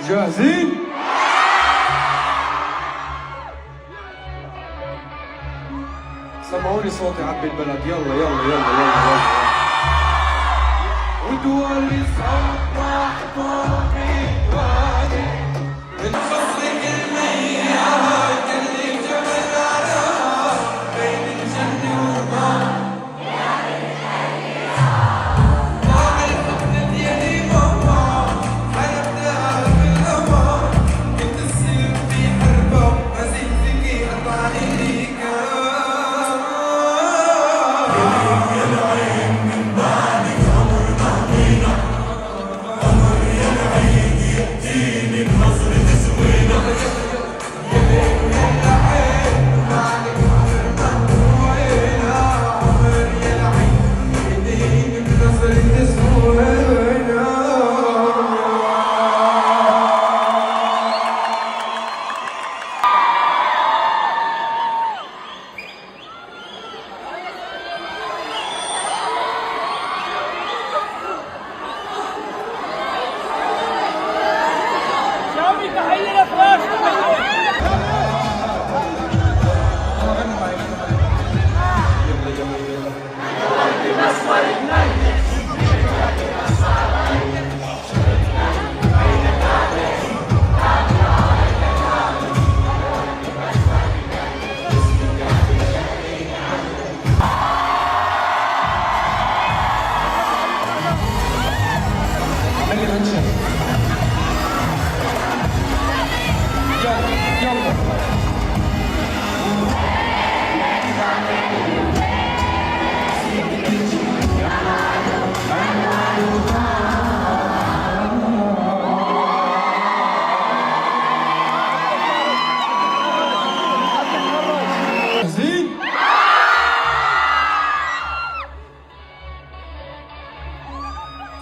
جاهزين؟ سمعوني صوتي عبي البلد. يلا يلا يلا يلا ودولي صبح طوبي وادي من فصلك المياه اللي جبل عراق بين الجنة والنار يا طاعي حضنت يدي ماما حياتها بالأمان كنت تصير في حربة أزيد فيكي أطعني ليك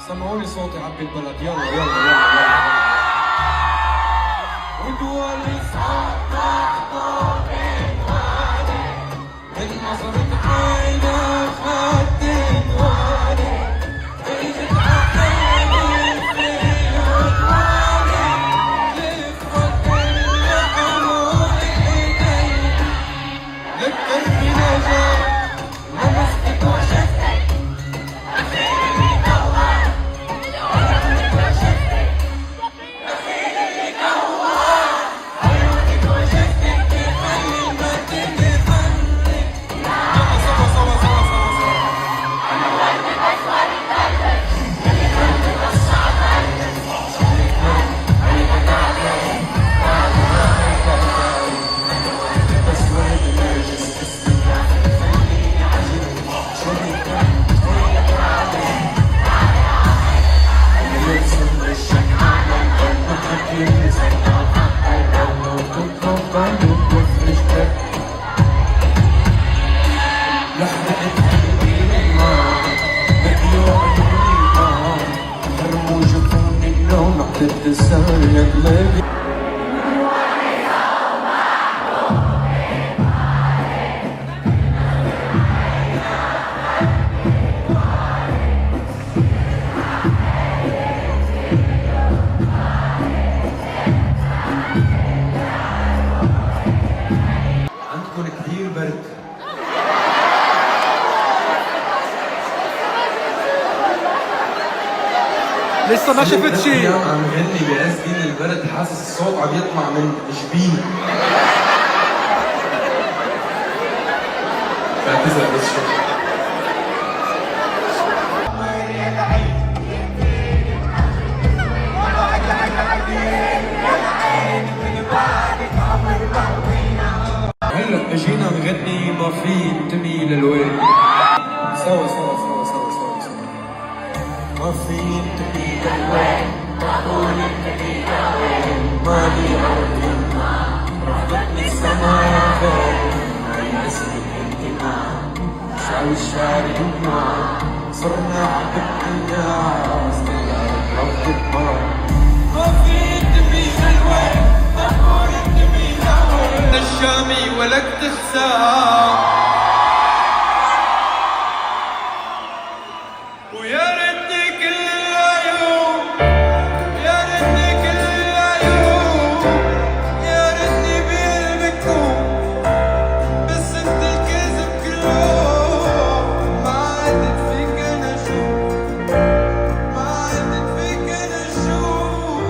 سمعوني صوتي عبي البلد. يلا يلا يلا ودولي صبح طوبي وادي من نظرة عينك خدت وادي اجت عحيني في عدواني لفت العمود ايدي ذكرتني نجاة لمستك وشفتك عندكم كثير برد. لسه ما شفت شيء. عم غني بأسدين البرد حاسس الصوت عم يطلع من جبيني. بعتذر بس شوي. هلا اجينا نغني ما في انتمي للوين. سوا سوا سوا سوا سوا سوا. ما في انتمي للوين، معقول انتمي لوين، مالي عودي رفضتني السما فين، هاي اسمي الانتماء، شعب الشعر يمنع، صرنا عبد الناس، الارض رفض البار. ما في انتمي للوين، معقول انتمي لوين، انت الشامي ولك تخسر. ويا ريتني كل يوم، يا ريتني كل يوم، يا ريتني بقلبكم، بس انت الكذب كله. ما عدت فيك انا اشوف، ما عدت فيك انا اشوف،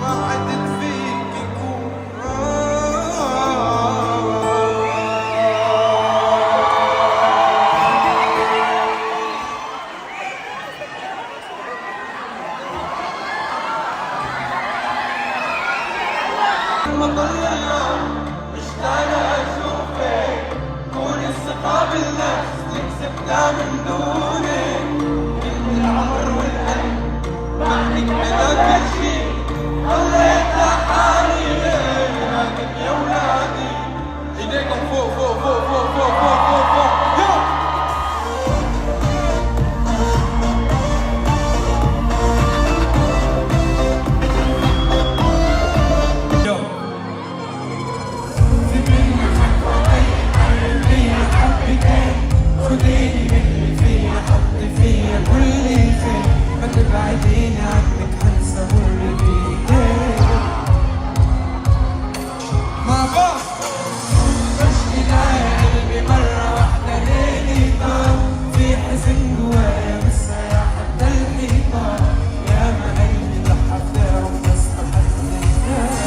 ما عدت فيك يكون. المطية مشتاق اشوفك، كوني الثقة بالنفس تكسبنا من دونك، انت العمر والقلب بعدك بدا كل شي، خليت لحالي لكن يا ولادي ايديكم فوق فوق فوق فوق فوق فوق فوق فوق يلا. خديني من اللي فيا، حطي فيا كل خير، ما تبعديني عنك هنسى واللي بيديك. ما بص بشكي يا قلبي مرة واحدة ليلي طار، في حزن جوايا مسايا حتى الحيطان، يا ما قلبي ضحك لهم بس ما حد يهتم.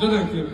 جدا كثير.